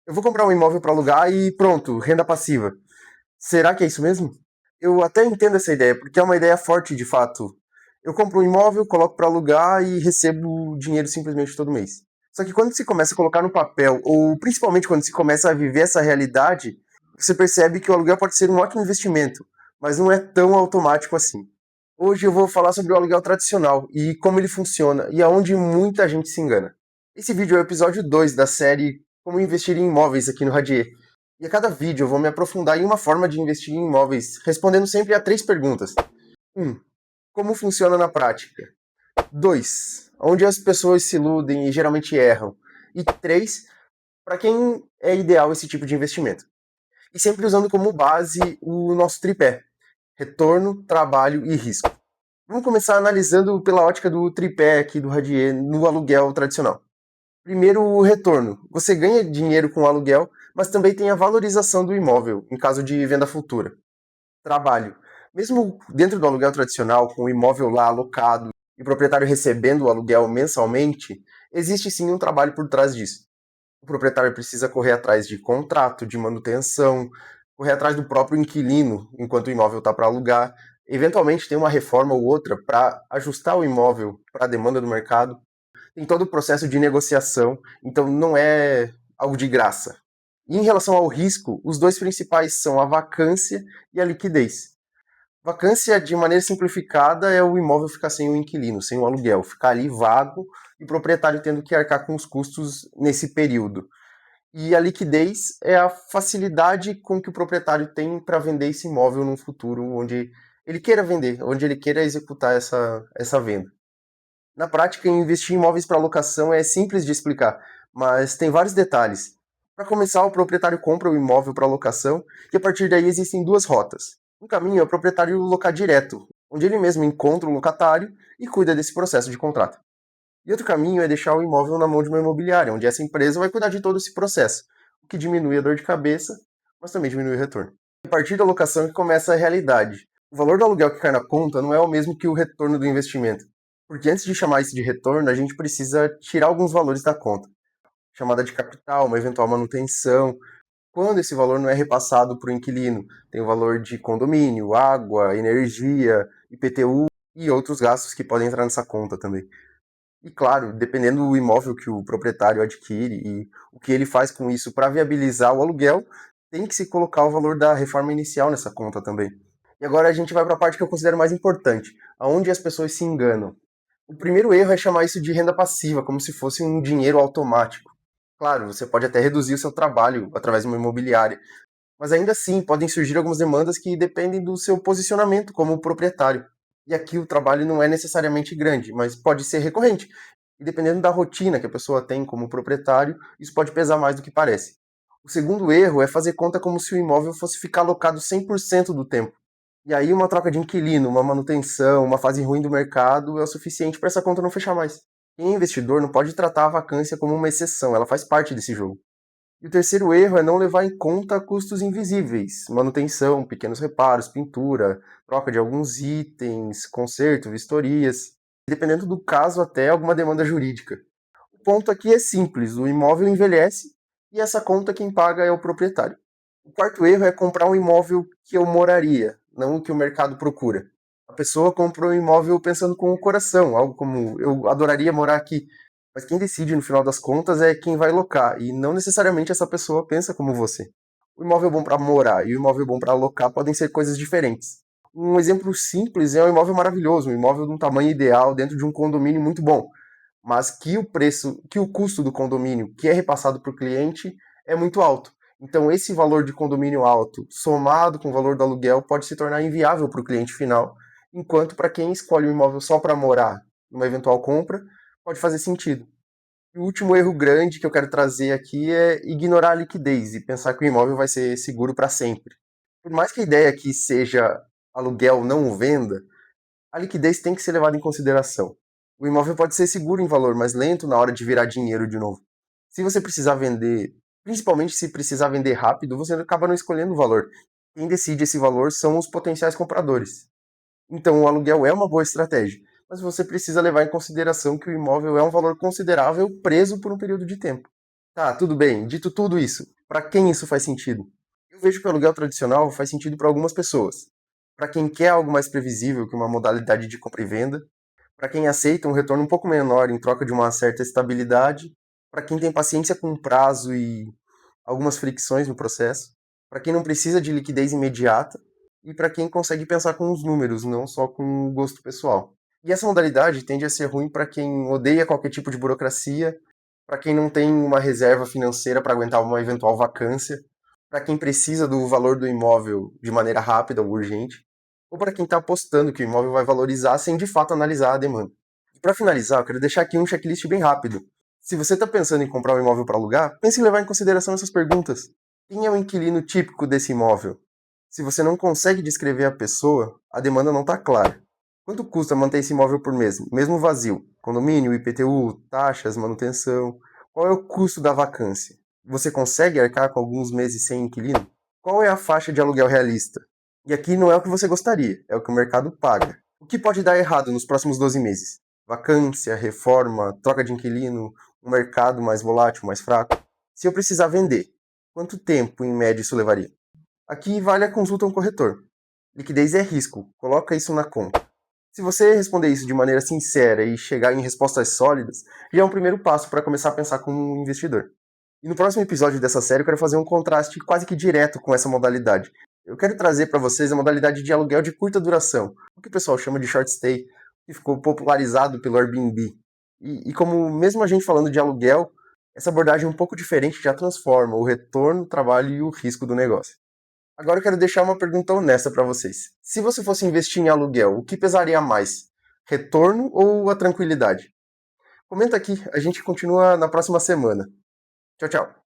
Eu vou comprar um imóvel para alugar e pronto, renda passiva. Será que é isso mesmo? Eu até entendo essa ideia, porque é uma ideia forte de fato. Eu compro um imóvel, coloco para alugar e recebo dinheiro simplesmente todo mês. Só que quando se começa a colocar no papel, ou principalmente quando se começa a viver essa realidade, você percebe que o aluguel pode ser um ótimo investimento, mas não é tão automático assim. Hoje eu vou falar sobre o aluguel tradicional e como ele funciona e aonde muita gente se engana. Esse vídeo é o episódio 2 da série Como Investir em Imóveis aqui no Radier. E a cada vídeo eu vou me aprofundar em uma forma de investir em imóveis, respondendo sempre a 3 perguntas. 1. Como funciona na prática? 2. Onde as pessoas se iludem e geralmente erram? E 3. Para quem é ideal esse tipo de investimento? E sempre usando como base o nosso tripé: retorno, trabalho e risco. Vamos começar analisando pela ótica do tripé aqui do Radier no aluguel tradicional. Primeiro, o retorno. Você ganha dinheiro com o aluguel, mas também tem a valorização do imóvel, em caso de venda futura. Trabalho. Mesmo dentro do aluguel tradicional, com o imóvel lá alocado e o proprietário recebendo o aluguel mensalmente, existe sim um trabalho por trás disso. O proprietário precisa correr atrás de contrato, de manutenção, correr atrás do próprio inquilino enquanto o imóvel está para alugar. Eventualmente tem uma reforma ou outra para ajustar o imóvel para a demanda do mercado. Tem todo o processo de negociação, então não é algo de graça. E em relação ao risco, os dois principais são a vacância e a liquidez. Vacância, de maneira simplificada, é o imóvel ficar sem o inquilino, sem o aluguel, ficar ali vago e o proprietário tendo que arcar com os custos nesse período. E a liquidez é a facilidade com que o proprietário tem para vender esse imóvel num futuro onde ele queira vender, onde ele queira executar essa venda. Na prática, investir em imóveis para locação é simples de explicar, mas tem vários detalhes. Para começar, o proprietário compra o imóvel para locação e a partir daí existem duas rotas. Um caminho é o proprietário locar direto, onde ele mesmo encontra o locatário e cuida desse processo de contrato. E outro caminho é deixar o imóvel na mão de uma imobiliária, onde essa empresa vai cuidar de todo esse processo, o que diminui a dor de cabeça, mas também diminui o retorno. A partir da locação que começa a realidade. O valor do aluguel que cai na conta não é o mesmo que o retorno do investimento. Porque antes de chamar isso de retorno, a gente precisa tirar alguns valores da conta. Chamada de capital, uma eventual manutenção. Quando esse valor não é repassado para o inquilino, tem o valor de condomínio, água, energia, IPTU e outros gastos que podem entrar nessa conta também. E claro, dependendo do imóvel que o proprietário adquire e o que ele faz com isso para viabilizar o aluguel, tem que se colocar o valor da reforma inicial nessa conta também. E agora a gente vai para a parte que eu considero mais importante, aonde as pessoas se enganam. O primeiro erro é chamar isso de renda passiva, como se fosse um dinheiro automático. Claro, você pode até reduzir o seu trabalho através de uma imobiliária, mas ainda assim podem surgir algumas demandas que dependem do seu posicionamento como proprietário. E aqui o trabalho não é necessariamente grande, mas pode ser recorrente. E dependendo da rotina que a pessoa tem como proprietário, isso pode pesar mais do que parece. O segundo erro é fazer conta como se o imóvel fosse ficar alocado 100% do tempo. E aí uma troca de inquilino, uma manutenção, uma fase ruim do mercado é o suficiente para essa conta não fechar mais. Quem é investidor não pode tratar a vacância como uma exceção, ela faz parte desse jogo. E o terceiro erro é não levar em conta custos invisíveis, manutenção, pequenos reparos, pintura, troca de alguns itens, conserto, vistorias, dependendo do caso até alguma demanda jurídica. O ponto aqui é simples, o imóvel envelhece e essa conta quem paga é o proprietário. O quarto erro é comprar um imóvel que eu moraria, não o que o mercado procura. A pessoa comprou um imóvel pensando com o coração, algo como eu adoraria morar aqui. Mas quem decide no final das contas é quem vai locar, e não necessariamente essa pessoa pensa como você. O imóvel bom para morar e o imóvel bom para alocar podem ser coisas diferentes. Um exemplo simples é um imóvel maravilhoso, um imóvel de um tamanho ideal dentro de um condomínio muito bom, mas que o custo do condomínio que é repassado para o cliente é muito alto. Então esse valor de condomínio alto, somado com o valor do aluguel, pode se tornar inviável para o cliente final, enquanto para quem escolhe o imóvel só para morar, numa eventual compra, pode fazer sentido. E o último erro grande que eu quero trazer aqui é ignorar a liquidez e pensar que o imóvel vai ser seguro para sempre. Por mais que a ideia aqui seja aluguel não venda, a liquidez tem que ser levada em consideração. O imóvel pode ser seguro em valor, mas lento na hora de virar dinheiro de novo. Se você precisar vender, principalmente se precisar vender rápido, você acaba não escolhendo o valor. Quem decide esse valor são os potenciais compradores. Então, o aluguel é uma boa estratégia, mas você precisa levar em consideração que o imóvel é um valor considerável preso por um período de tempo. Tá, tudo bem. Dito tudo isso, Para quem isso faz sentido? Eu vejo que o aluguel tradicional faz sentido para algumas pessoas. Para quem quer algo mais previsível que uma modalidade de compra e venda, para quem aceita um retorno um pouco menor em troca de uma certa estabilidade, para quem tem paciência com o prazo e algumas fricções no processo, para quem não precisa de liquidez imediata e para quem consegue pensar com os números, não só com o gosto pessoal. E essa modalidade tende a ser ruim para quem odeia qualquer tipo de burocracia, para quem não tem uma reserva financeira para aguentar uma eventual vacância, para quem precisa do valor do imóvel de maneira rápida ou urgente, ou para quem está apostando que o imóvel vai valorizar sem de fato analisar a demanda. E para finalizar, eu quero deixar aqui um checklist bem rápido. Se você está pensando em comprar um imóvel para alugar, pense em levar em consideração essas perguntas. Quem é o inquilino típico desse imóvel? Se você não consegue descrever a pessoa, a demanda não está clara. Quanto custa manter esse imóvel por mês, mesmo vazio? Condomínio, IPTU, taxas, manutenção. Qual é o custo da vacância? Você consegue arcar com alguns meses sem inquilino? Qual é a faixa de aluguel realista? E aqui não é o que você gostaria, é o que o mercado paga. O que pode dar errado nos próximos 12 meses? Vacância, reforma, troca de inquilino, um mercado mais volátil, mais fraco? Se eu precisar vender, quanto tempo em média isso levaria? Aqui vale a consulta a um corretor. Liquidez é risco, coloca isso na conta. Se você responder isso de maneira sincera e chegar em respostas sólidas, já é um primeiro passo para começar a pensar como um investidor. E no próximo episódio dessa série eu quero fazer um contraste quase que direto com essa modalidade. Eu quero trazer para vocês a modalidade de aluguel de curta duração, o que o pessoal chama de short stay, que ficou popularizado pelo Airbnb. E como mesmo a gente falando de aluguel, essa abordagem um pouco diferente já transforma o retorno, o trabalho e o risco do negócio. Agora eu quero deixar uma pergunta honesta para vocês. Se você fosse investir em aluguel, o que pesaria mais? Retorno ou a tranquilidade? Comenta aqui, a gente continua na próxima semana. Tchau, tchau.